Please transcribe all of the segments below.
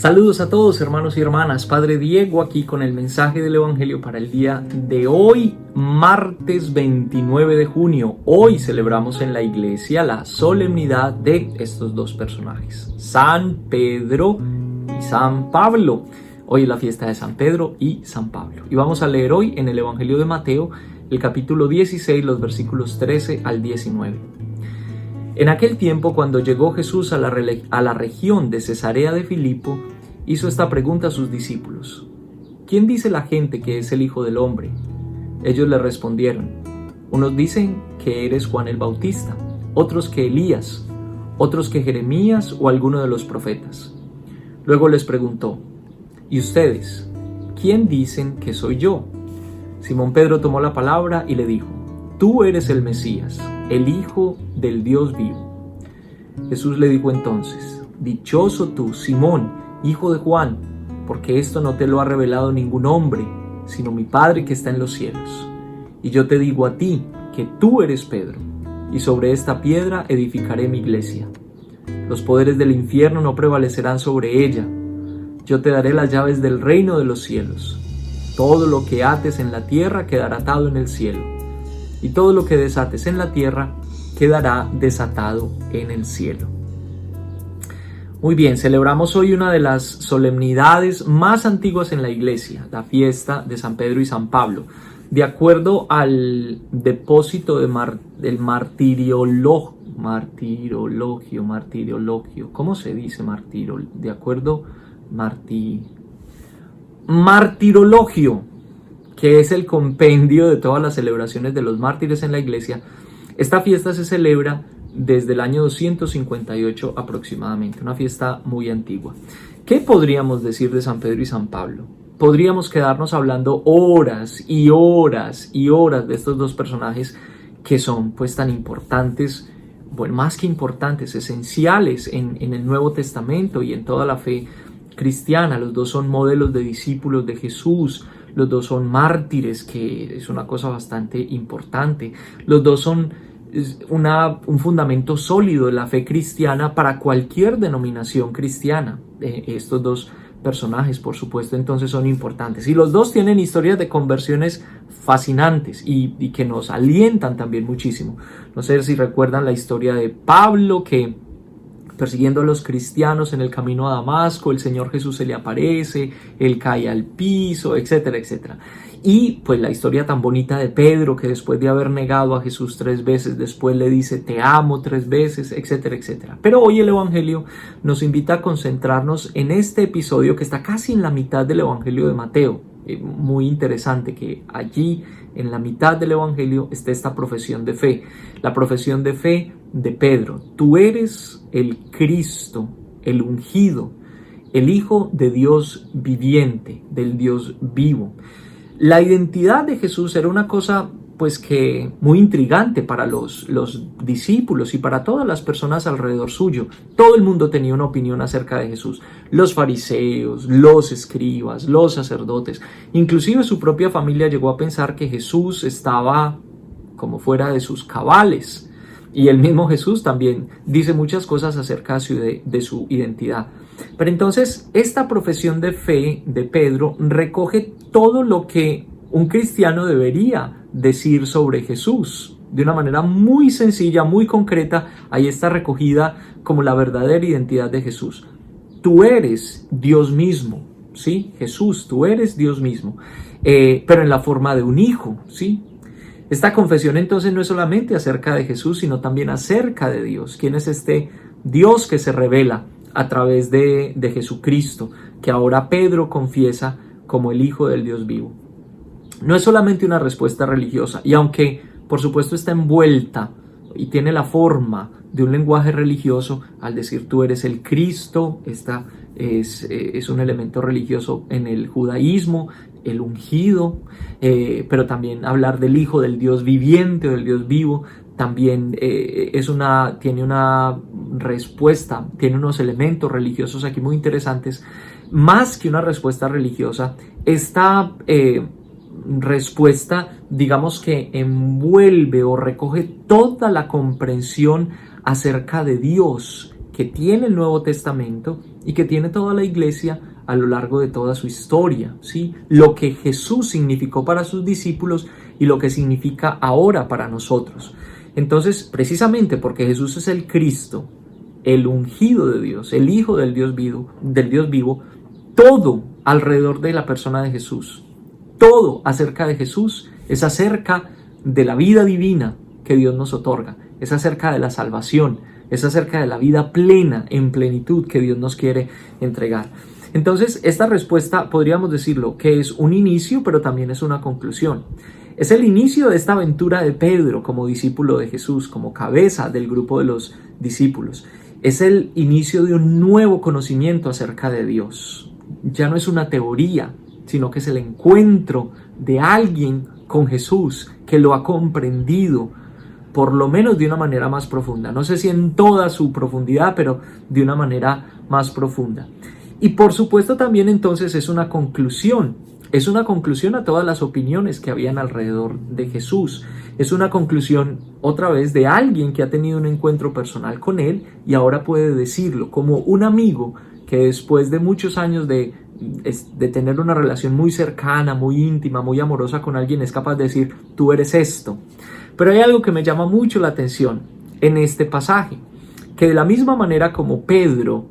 Saludos a todos, hermanos y hermanas. Padre Diego aquí con el mensaje del Evangelio para el día de hoy, martes 29 de junio. Hoy celebramos en la iglesia la solemnidad de estos dos personajes, San Pedro y San Pablo. Hoy es la fiesta de San Pedro y San Pablo. Y vamos a leer hoy en el Evangelio de Mateo, el capítulo 16, los versículos 13 al 19. En aquel tiempo, cuando llegó Jesús a la región de Cesarea de Filipo, hizo esta pregunta a sus discípulos: ¿Quién dice la gente que es el Hijo del Hombre? Ellos le respondieron: unos dicen que eres Juan el Bautista, otros que Elías, otros que Jeremías o alguno de los profetas. Luego les preguntó: ¿y ustedes? ¿Quién dicen que soy yo? Simón Pedro tomó la palabra y le dijo: Tú eres el Mesías, el Hijo del Dios vivo. Jesús le dijo entonces: Dichoso tú, Simón, hijo de Juan, porque esto no te lo ha revelado ningún hombre, sino mi Padre que está en los cielos. Y yo te digo a ti que tú eres Pedro, y sobre esta piedra edificaré mi iglesia. Los poderes del infierno no prevalecerán sobre ella. Yo te daré las llaves del reino de los cielos. Todo lo que ates en la tierra quedará atado en el cielo, y todo lo que desates en la tierra quedará desatado en el cielo. Muy bien, celebramos hoy una de las solemnidades más antiguas en la iglesia, la fiesta de San Pedro y San Pablo. De acuerdo al depósito del martirologio, ¿cómo se dice martirologio, que es el compendio de todas las celebraciones de los mártires en la iglesia? Esta fiesta se celebra desde el año 258 aproximadamente, una fiesta muy antigua. ¿Qué podríamos decir de San Pedro y San Pablo? Podríamos quedarnos hablando horas y horas y horas de estos dos personajes que son pues tan importantes, bueno, más que importantes, esenciales en el Nuevo Testamento y en toda la fe cristiana. Los dos son modelos de discípulos de Jesús. Los dos son mártires, que es una cosa bastante importante. Los dos son un fundamento sólido de la fe cristiana para cualquier denominación cristiana. Estos dos personajes, por supuesto, entonces son importantes. Y los dos tienen historias de conversiones fascinantes y que nos alientan también muchísimo. No sé si recuerdan la historia de Pablo, que persiguiendo a los cristianos en el camino a Damasco, el Señor Jesús se le aparece, él cae al piso, etcétera, etcétera. Y pues la historia tan bonita de Pedro, que después de haber negado a Jesús 3 veces, después le dice te amo 3 veces, etcétera, etcétera. Pero hoy el Evangelio nos invita a concentrarnos en este episodio que está casi en la mitad del Evangelio de Mateo. Muy interesante que allí en la mitad del Evangelio esté esta profesión de fe. La profesión de fe de Pedro: tú eres el Cristo, el ungido, el Hijo de Dios viviente, del Dios vivo. La identidad de Jesús era una cosa pues que muy intrigante para los discípulos y para todas las personas alrededor suyo. Todo el mundo tenía una opinión acerca de Jesús. Los fariseos, los escribas, los sacerdotes, inclusive su propia familia llegó a pensar que Jesús estaba como fuera de sus cabales. Y el mismo Jesús también dice muchas cosas acerca de su identidad. Pero entonces esta profesión de fe de Pedro recoge todo lo que un cristiano debería decir sobre Jesús. De una manera muy sencilla, muy concreta, ahí está recogida como la verdadera identidad de Jesús. Tú eres Dios mismo, ¿sí? Jesús, tú eres Dios mismo, pero en la forma de un hijo, ¿sí? Esta confesión entonces no es solamente acerca de Jesús, sino también acerca de Dios. ¿Quién es este Dios que se revela a través de Jesucristo, que ahora Pedro confiesa como el Hijo del Dios vivo? No es solamente una respuesta religiosa, y aunque por supuesto está envuelta y tiene la forma de un lenguaje religioso, al decir tú eres el Cristo, esta es un elemento religioso en el judaísmo, el ungido, pero también hablar del Hijo del Dios viviente o del Dios vivo también tiene una respuesta, tiene unos elementos religiosos aquí muy interesantes. Más que una respuesta religiosa, esta respuesta, digamos que envuelve o recoge toda la comprensión acerca de Dios que tiene el Nuevo Testamento y que tiene toda la iglesia a lo largo de toda su historia, ¿sí? Lo que Jesús significó para sus discípulos y lo que significa ahora para nosotros. Entonces, precisamente porque Jesús es el Cristo, el ungido de Dios, el Hijo del Dios vivo, todo alrededor de la persona de Jesús, todo acerca de Jesús es acerca de la vida divina que Dios nos otorga, es acerca de la salvación, es acerca de la vida plena, en plenitud que Dios nos quiere entregar. Entonces, esta respuesta podríamos decirlo que es un inicio, pero también es una conclusión. Es el inicio de esta aventura de Pedro como discípulo de Jesús, como cabeza del grupo de los discípulos. Es el inicio de un nuevo conocimiento acerca de Dios. Ya no es una teoría, sino que es el encuentro de alguien con Jesús que lo ha comprendido, por lo menos de una manera más profunda. No sé si en toda su profundidad, pero de una manera más profunda. Y por supuesto también entonces es una conclusión a todas las opiniones que habían alrededor de Jesús. Es una conclusión otra vez de alguien que ha tenido un encuentro personal con él y ahora puede decirlo como un amigo que después de muchos años de tener una relación muy cercana, muy íntima, muy amorosa con alguien es capaz de decir, tú eres esto. Pero hay algo que me llama mucho la atención en este pasaje, que de la misma manera como Pedro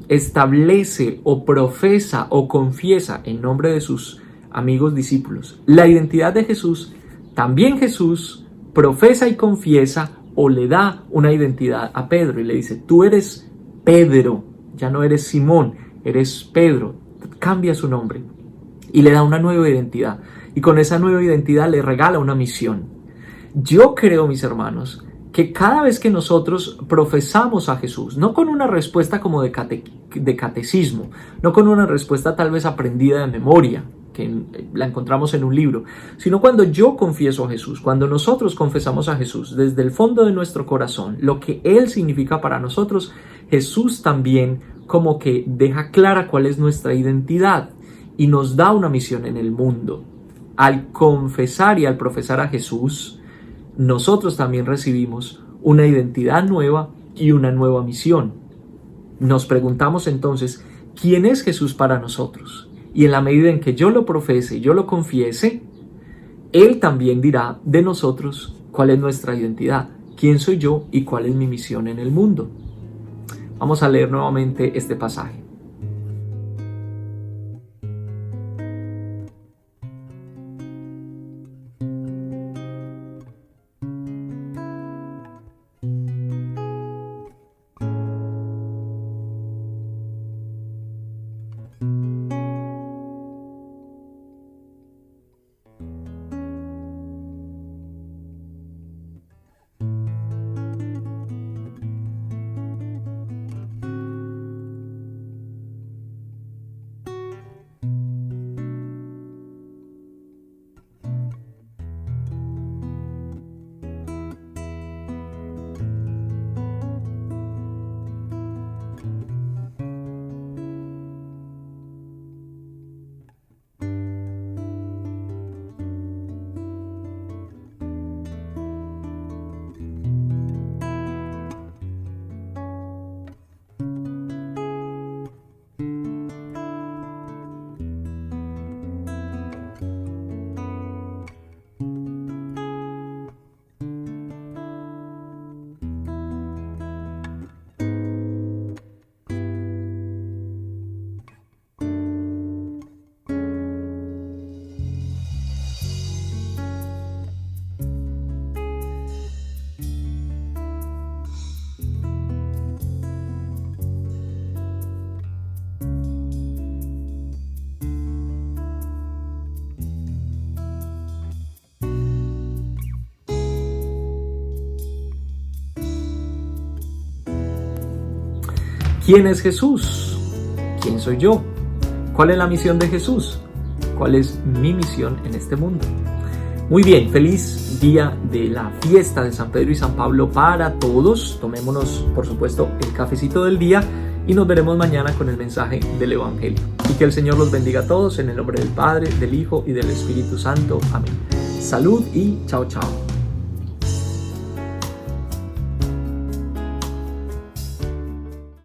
establece o profesa o confiesa en nombre de sus amigos discípulos la identidad de Jesús, también Jesús profesa y confiesa o le da una identidad a Pedro y le dice, tú eres Pedro, ya no eres Simón, eres Pedro, cambia su nombre y le da una nueva identidad y con esa nueva identidad le regala una misión. Yo creo, mis hermanos, que cada vez que nosotros profesamos a Jesús, no con una respuesta como de catecismo, no con una respuesta tal vez aprendida de memoria, que la encontramos en un libro, sino cuando yo confieso a Jesús, cuando nosotros confesamos a Jesús desde el fondo de nuestro corazón, lo que Él significa para nosotros, Jesús también como que deja clara cuál es nuestra identidad y nos da una misión en el mundo. Al confesar y al profesar a Jesús, nosotros también recibimos una identidad nueva y una nueva misión. Nos preguntamos entonces, ¿quién es Jesús para nosotros? Y en la medida en que yo lo profese y yo lo confiese, Él también dirá de nosotros cuál es nuestra identidad, quién soy yo y cuál es mi misión en el mundo. Vamos a leer nuevamente este pasaje. ¿Quién es Jesús? ¿Quién soy yo? ¿Cuál es la misión de Jesús? ¿Cuál es mi misión en este mundo? Muy bien, feliz día de la fiesta de San Pedro y San Pablo para todos. Tomémonos, por supuesto, el cafecito del día y nos veremos mañana con el mensaje del Evangelio. Y que el Señor los bendiga a todos en el nombre del Padre, del Hijo y del Espíritu Santo. Amén. Salud y chao, chao.